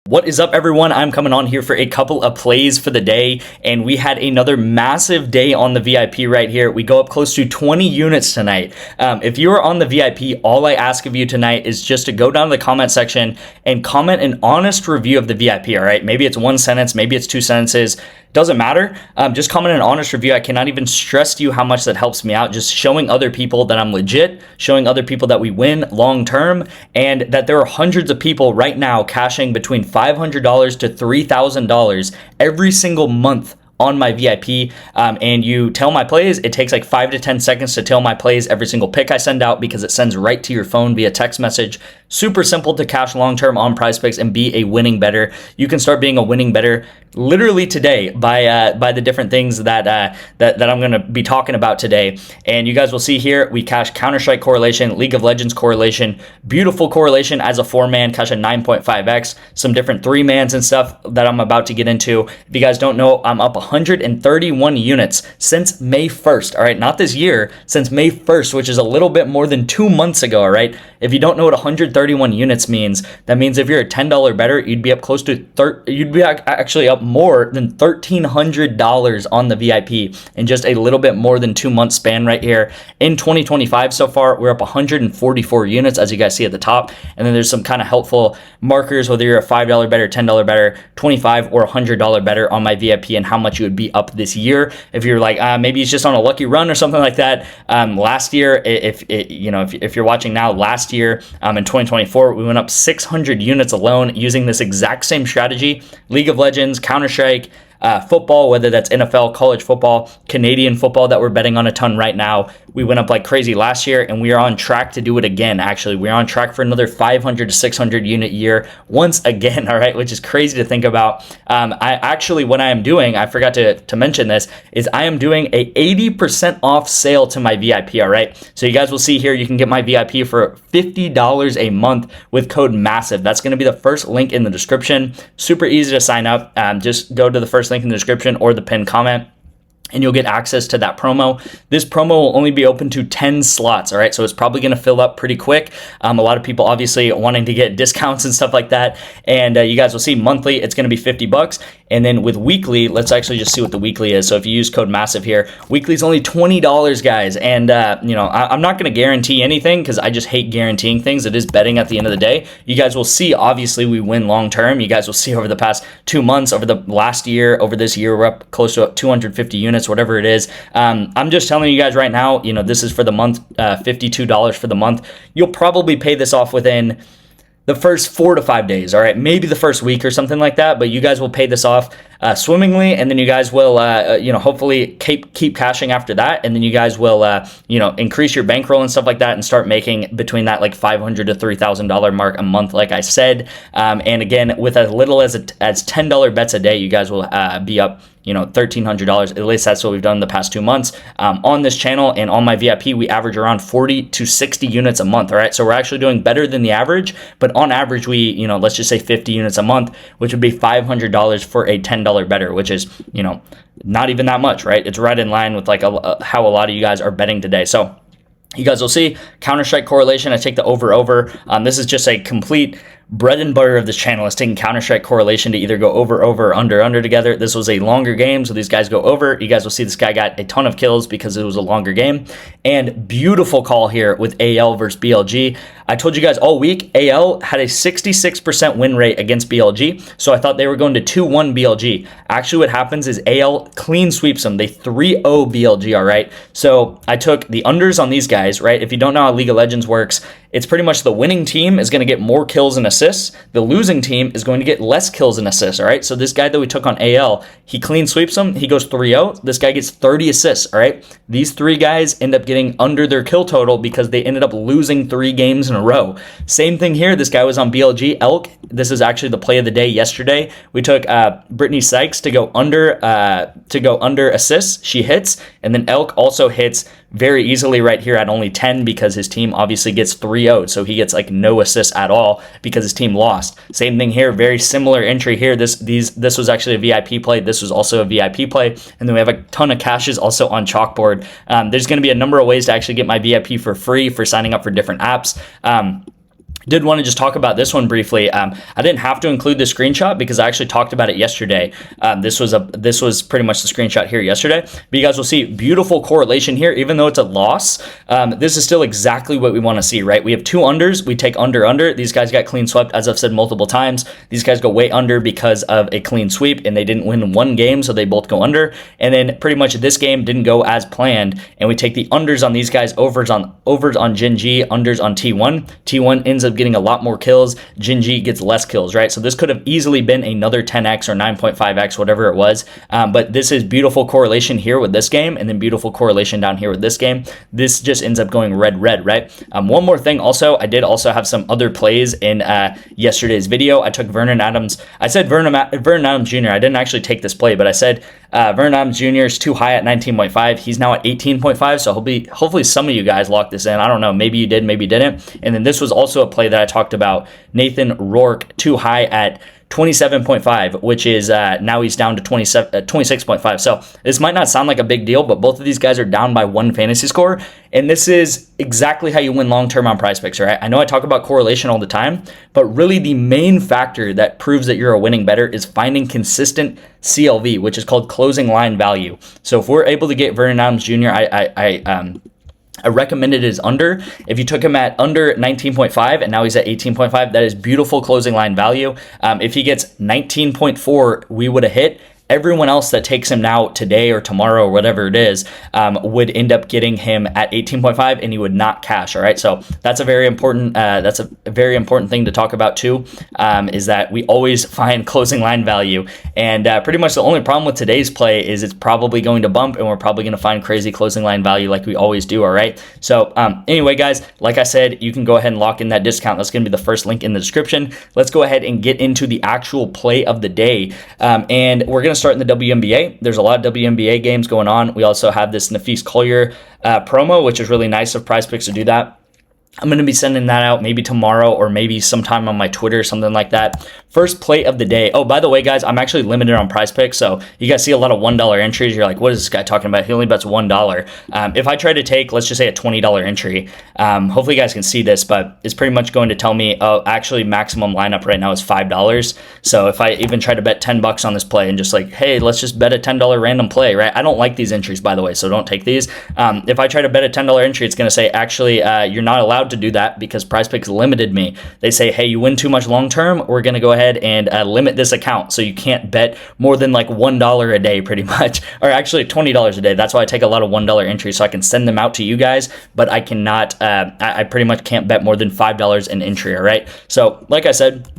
What is up, everyone? I'm coming on here for a couple of plays for the day, and we had another massive day on the VIP right here. We go up close to 20 units tonight. If you are on the VIP, all I ask of you tonight is just to go down to the comment section and comment an honest review of the VIP, all right? Maybe it's one sentence, maybe it's two sentences. Doesn't matter. Just comment an honest review. I cannot even stress to you how much that helps me out. Just showing other people that I'm legit, showing other people that we win long term, and that there are hundreds of people right now cashing between $500 to $3,000 every single month on my VIP, and you tell my plays. It takes like 5 to 10 seconds to tell my plays every single pick I send out because it sends right to your phone via text message. Super simple to cash long-term on PrizePicks and be a winning bettor. You can start being a winning bettor literally today by the different things that I'm going to be talking about today. And you guys will see here, we cash Counter-Strike correlation, League of Legends correlation, beautiful correlation as a 4-man, cash a 9.5x, some different 3-mans and stuff that I'm about to get into. If you guys don't know, I'm up 131 units since May 1st, all right? Not this year, since May 1st, which is a little bit more than 2 months ago, all right? If you don't know what 131 units means, that means if you're a $10 bettor, you'd be up close to you'd be actually up more than $1,300 on the VIP in just a little bit more than 2 month span right here. In 2025 so far, we're up 144 units, as you guys see at the top. And then there's some kind of helpful markers, whether you're a $5 bettor, $10 bettor, $25 or $100 bettor on my VIP, and how much you would be up this year. If you're like, maybe it's just on a lucky run or something like that. Last year, if you're watching now, last year in 2024, we went up 600 units alone using this exact same strategy. League of Legends, Counter-Strike, football, whether that's NFL, college football, Canadian football that we're betting on a ton right now. We went up like crazy last year, and we are on track to do it again. Actually, we're on track for another 500 to 600 unit year once again, all right, which is crazy to think about. What I am doing, I forgot to mention this, is I am doing a 80% off sale to my VIP, all right? So you guys will see here, you can get my VIP for $50 a month with code MASSIVE. That's going to be the first link in the description. Super easy to sign up. Just go to the first link in the description or the pinned comment, and you'll get access to that promo. This promo will only be open to 10 slots, all right? So it's probably going to fill up pretty quick. A lot of people obviously wanting to get discounts and stuff like that. And you guys will see monthly, it's going to be $50. And then with weekly, let's actually just see what the weekly is. So if you use code MASSIVE here, weekly is only $20, guys. And, I'm not going to guarantee anything because I just hate guaranteeing things. It is betting at the end of the day. You guys will see, obviously, we win long term. You guys will see over the past 2 months, over the last year, over this year, we're up close to 250 units, whatever it is. I'm just telling you guys right now, this is for the month, $52 for the month. You'll probably pay this off within the first 4 to 5 days, all right? Maybe the first week or something like that, but you guys will pay this off swimmingly, and then you guys will, hopefully keep cashing after that, and then you guys will, increase your bankroll and stuff like that and start making between that like $500 to $3,000 mark a month, like I said. And again, with as little as $10 bets a day, you guys will be up $1,300. At least that's what we've done in the past 2 months on this channel. And on my VIP, we average around 40 to 60 units a month. All right, so we're actually doing better than the average, but on average, we let's just say 50 units a month, which would be $500 for a $10 bettor, which is not even that much, right? It's right in line with like how a lot of you guys are betting today. So you guys will see Counter-Strike correlation. I take the over. This is just a complete bread and butter of this channel, is taking Counter-Strike correlation to either go over, under together. This was a longer game, so these guys go over. You guys will see this guy got a ton of kills because it was a longer game. And beautiful call here with AL versus BLG. I told you guys all week, AL had a 66% win rate against BLG, so I thought they were going to 2-1 BLG. Actually, what happens is AL clean sweeps them. They 3-0 BLG, all right? So I took the unders on these guys, right? If you don't know how League of Legends works, it's pretty much the winning team is going to get more kills and assists. The losing team is going to get less kills and assists, all right? So this guy that we took on AL, he clean sweeps him. He goes 3-0. This guy gets 30 assists, all right? These 3 guys end up getting under their kill total because they ended up losing 3 games in a row. Same thing here. This guy was on BLG. Elk, this is actually the play of the day yesterday. We took Brittany Sykes to go under assists. She hits, and then Elk also hits very easily right here at only 10 because his team obviously gets 3-0'd, so he gets like no assists at all because his team lost. Same thing here, very similar entry here. This was actually a VIP play. This was also a VIP play, and then we have a ton of cashes also on Chalkboard. There's going to be a number of ways to actually get my VIP for free for signing up for different apps. Did want to just talk about this one briefly. I didn't have to include the screenshot because I actually talked about it yesterday. This was pretty much the screenshot here yesterday. But you guys will see beautiful correlation here, even though it's a loss. This is still exactly what we want to see, right? We have two unders. We take under. These guys got clean swept, as I've said multiple times. These guys go way under because of a clean sweep, and they didn't win one game, so they both go under. And then pretty much this game didn't go as planned, and we take the unders on these guys, overs on Gen G, unders on T1. T1 ends up getting a lot more kills. Gen G gets less kills, right? So this could have easily been another 10x or 9.5x, whatever it was. But this is beautiful correlation here with this game, and then beautiful correlation down here with this game. This just ends up going red, right? One more thing also, I did also have some other plays in yesterday's video. I took Vernon Adams. I said Vernon Adams Jr. I didn't actually take this play, but I said Vernon Adams Jr. is too high at 19.5. He's now at 18.5, so hopefully some of you guys locked this in. I don't know. Maybe you did, maybe you didn't. And then this was also a play that I talked about. Nathan Rourke, too high at 27.5, which is now he's down to 26.5. So this might not sound like a big deal, but both of these guys are down by 1 fantasy score. And this is exactly how you win long-term on PrizePicks, right? I know I talk about correlation all the time, but really the main factor that proves that you're a winning bettor is finding consistent CLV, which is called closing line value. So if we're able to get Vernon Adams Jr., I recommended his under. If you took him at under 19.5 and now he's at 18.5, that is beautiful closing line value. If he gets 19.4, we would have hit. Everyone else that takes him now today or tomorrow or whatever it is would end up getting him at 18.5 and he would not cash. All right, so that's a very important thing to talk about too, is that we always find closing line value. And pretty much the only problem with today's play is it's probably going to bump and we're probably going to find crazy closing line value like we always do. All right, so anyway guys, like I said, you can go ahead and lock in that discount. That's going to be the first link in the description. Let's go ahead and get into the actual play of the day, and we're going to start in the WNBA. There's a lot of WNBA games going on. We also have this Nafis Collier promo, which is really nice of PrizePicks to do that. I'm going to be sending that out maybe tomorrow or maybe sometime on my Twitter, something like that. First play of the day. Oh, by the way, guys, I'm actually limited on PrizePicks, so you guys see a lot of $1 entries. You're like, what is this guy talking about? He only bets $1. If I try to take, let's just say a $20 entry, hopefully you guys can see this, but it's pretty much going to tell me, oh, actually maximum lineup right now is $5. So if I even try to bet $10 on this play and just like, hey, let's just bet a $10 random play, right? I don't like these entries, by the way, so don't take these. If I try to bet a $10 entry, it's going to say, actually, you're not allowed to do that because PrizePicks limited me. They say, hey, you win too much long term, we're going to go ahead and limit this account, so you can't bet more than like $1 a day pretty much, or actually $20 a day. That's why I take a lot of $1 entries, so I can send them out to you guys, but I cannot, I pretty much can't bet more than $5 an entry, all right? So like I said,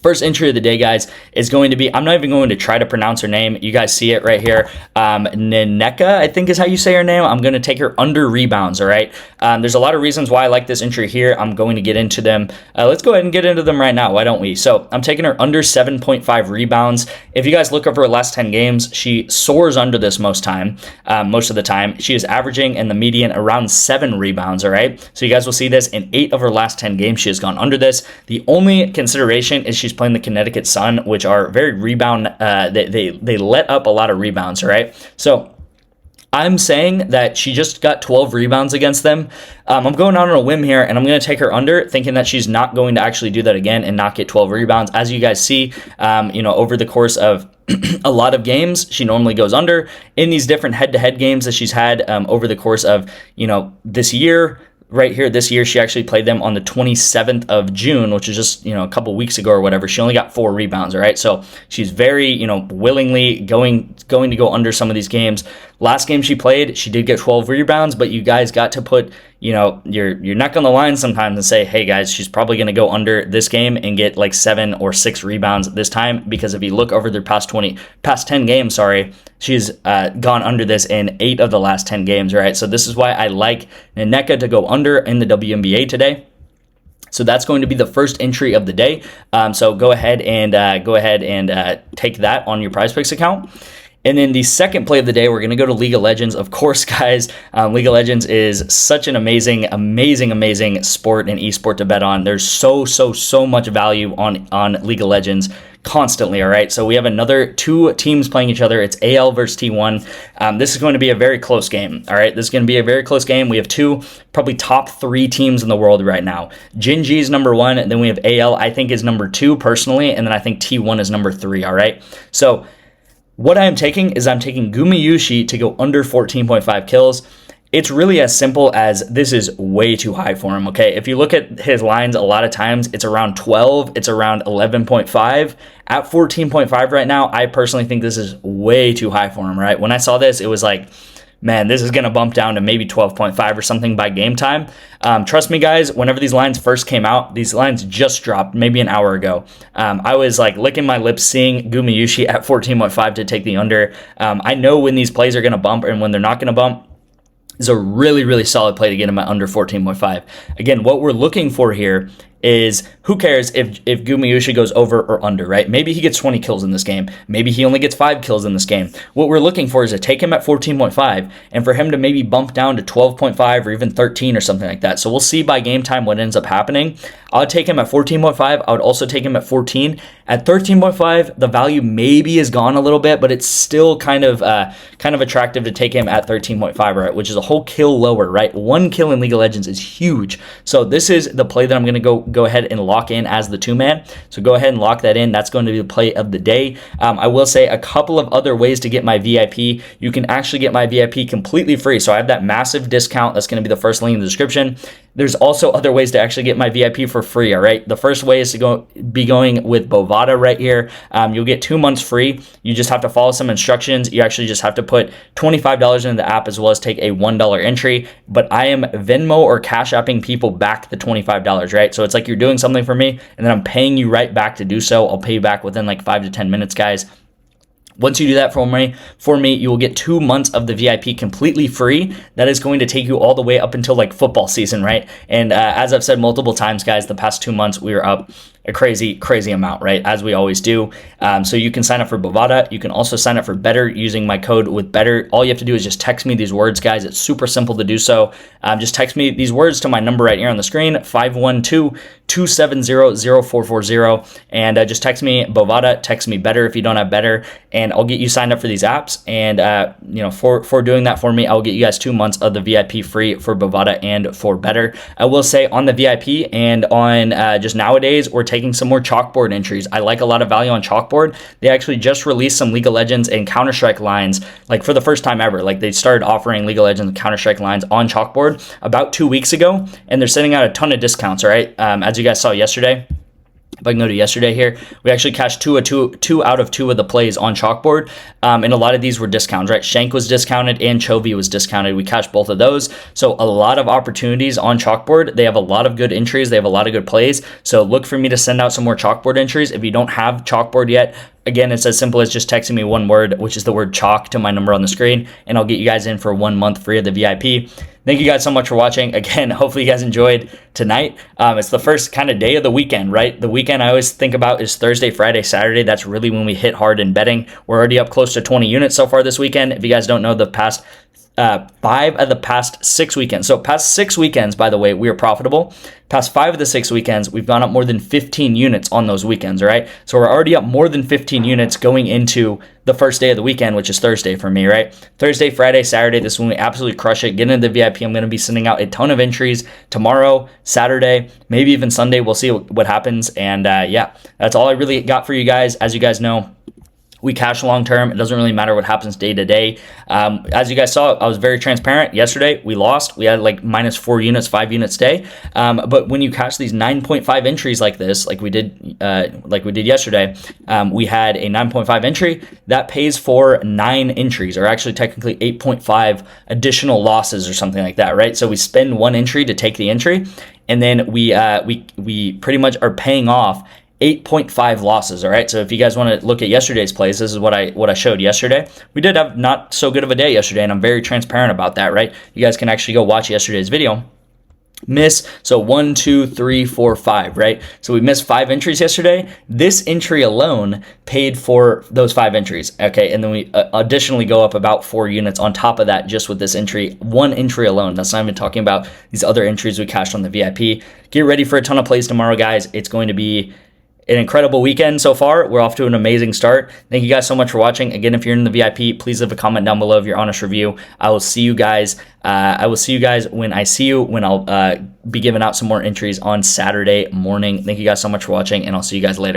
first entry of the day, guys, is going to be, I'm not even going to try to pronounce her name. You guys see it right here. Neneka, I think is how you say her name. I'm going to take her under rebounds, all right? There's a lot of reasons why I like this entry here. I'm going to get into them. Let's go ahead and get into them right now. Why don't we? So I'm taking her under 7.5 rebounds. If you guys look over her last 10 games, she soars under this most of the time. She is averaging in the median around 7 rebounds, all right? So you guys will see this in 8 of her last 10 games. She has gone under this. The only consideration is she's playing the Connecticut Sun, which are very rebound. They let up a lot of rebounds, all right? So I'm saying that she just got 12 rebounds against them. I'm going out on a whim here, and I'm going to take her under, thinking that she's not going to actually do that again and not get 12 rebounds. As you guys see, over the course of a lot of games, she normally goes under. In these different head-to-head games that she's had over the course of, this year, right here, this year, she actually played them on the 27th of June, which is just, a couple weeks ago or whatever. She only got 4 rebounds, all right? So she's very, willingly going to go under some of these games. Last game she played, she did get 12 rebounds, but you guys got to put, your neck on the line sometimes and say, hey guys, she's probably going to go under this game and get like 7 or 6 rebounds this time, because if you look over their past 10 games, she's gone under this in 8 of the last 10 games, right? So this is why I like Neneka to go under in the WNBA today. So that's going to be the first entry of the day. So go ahead and take that on your PrizePicks account. And then the second play of the day, we're going to go to League of Legends. Of course, guys, League of Legends is such an amazing sport and esport to bet on. There's so much value on League of Legends. constantly, all right? So we have another 2 teams playing each other. It's AL versus T1. This is going to be a very close game, all right? This is going to be a very close game. We have 2 probably top 3 teams in the world right now. Gen.G is number 1, and then we have AL, I think, is number 2 personally, and then I think T1 is number 3, all right? So what I am taking is I'm taking Gumayusi to go under 14.5 kills. It's really as simple as this is way too high for him, okay? If you look at his lines, a lot of times it's around 12, it's around 11.5. At 14.5 right now, I personally think this is way too high for him, right? When I saw this, it was like, man, this is going to bump down to maybe 12.5 or something by game time. Trust me, guys, whenever these lines first came out, these lines just dropped maybe an hour ago. I was like licking my lips seeing Gumayusi at 14.5 to take the under. I know when these plays are going to bump and when they're not going to bump. Is a really, really solid play to get him at under 14.5. Again, what we're looking for here is who cares if Gumayusi goes over or under, right? Maybe he gets 20 kills in this game. Maybe he only gets 5 kills in this game. What we're looking for is to take him at 14.5 and for him to maybe bump down to 12.5 or even 13 or something like that. So we'll see by game time what ends up happening. I'll take him at 14.5. I would also take him at 14. At 13.5, the value maybe is gone a little bit, but it's still kind of attractive to take him at 13.5, right? Which is a whole kill lower, right? 1 kill in League of Legends is huge. So this is the play that I'm going to go ahead and lock in as the 2-man. So go ahead and lock that in. That's going to be the play of the day. I will say a couple of other ways to get my VIP. You can actually get my VIP completely free. So I have that massive discount. That's going to be the first link in the description. There's also other ways to actually get my VIP for free, all right? The first way is to be going with Bovada right here. You'll get 2 months free. You just have to follow some instructions. You actually just have to put $25 into the app as well as take a $1 entry. But I am Venmo or Cash Apping people back the $25, right? So it's like you're doing something for me, and then I'm paying you right back to do so. I'll pay you back within like 5 to 10 minutes, guys. Once you do that for me, you will get 2 months of the VIP completely free. That is going to take you all the way up until like football season, right? And as I've said multiple times, guys, the past 2 months we are up a crazy amount, right? As we always do. So you can sign up for Bovada. You can also sign up for Better using my code with Better. All you have to do is just text me these words, guys. It's super simple to do so. Just text me these words to my number right here on the screen, 512-270-0440. And just text me Bovada, text me Better if you don't have Better, and I'll get you signed up for these apps. And for doing that for me, I'll get you guys 2 months of the VIP free for Bovada and for Better. I will say on the VIP and on just nowadays, we're taking some more Chalkboard entries. I like a lot of value on Chalkboard. They actually just released some League of Legends and Counter-Strike lines, like for the first time ever. Like they started offering League of Legends and Counter-Strike lines on Chalkboard about 2 weeks ago, and they're sending out a ton of discounts, all right? As you guys saw yesterday. If I can go to yesterday here, we actually cashed two out of 2 of the plays on Chalkboard, and a lot of these were discounts, right? Shank was discounted and Chovy was discounted. We cashed both of those, so a lot of opportunities on Chalkboard. They have a lot of good entries. They have a lot of good plays, so look for me to send out some more Chalkboard entries. If you don't have Chalkboard yet, again, it's as simple as just texting me one word, which is the word chalk, to my number on the screen, and I'll get you guys in for 1 month free of the VIP. Thank you guys so much for watching. Again, hopefully you guys enjoyed tonight. It's the first kind of day of the weekend, right? The weekend I always think about is Thursday, Friday, Saturday. That's really when we hit hard in betting. We're already up close to 20 units so far this weekend. If you guys don't know, the past 5 of the past 6 weekends. So past 6 weekends, by the way, we are profitable. Past 5 of the 6 weekends, we've gone up more than 15 units on those weekends, right? So we're already up more than 15 units going into the first day of the weekend, which is Thursday for me, right? Thursday, Friday, Saturday, this is when we absolutely crush it. Get into the VIP. I'm going to be sending out a ton of entries tomorrow, Saturday, maybe even Sunday. We'll see what happens. And yeah, that's all I really got for you guys. As you guys know, we cash long term. It doesn't really matter what happens day to day. As you guys saw, I was very transparent. Yesterday, we lost. We had like minus 4 units, 5 units day. But when you cash these 9.5 entries like this, like we did yesterday, we had a 9.5 entry that pays for 9 entries, or actually technically 8.5 additional losses or something like that, right? So we spend 1 entry to take the entry, and then we pretty much are paying off 8.5 losses. All right, so if you guys want to look at yesterday's plays, this is what I showed yesterday. We did have not so good of a day yesterday, and I'm very transparent about that, right? You guys can actually go watch yesterday's video. So 1, 2, 3, 4, 5, right? So we missed 5 entries yesterday. This entry alone paid for those 5 entries, okay? And then we additionally go up about 4 units on top of that just with this entry, 1 entry alone. That's not even talking about these other entries we cashed on the VIP. Get ready for a ton of plays tomorrow, guys. It's going to be an incredible weekend so far. We're off to an amazing start. Thank you guys so much for watching. Again, if you're in the VIP, please leave a comment down below of your honest review. I will see you guys. When I see you, when I'll be giving out some more entries on Saturday morning. Thank you guys so much for watching, and I'll see you guys later.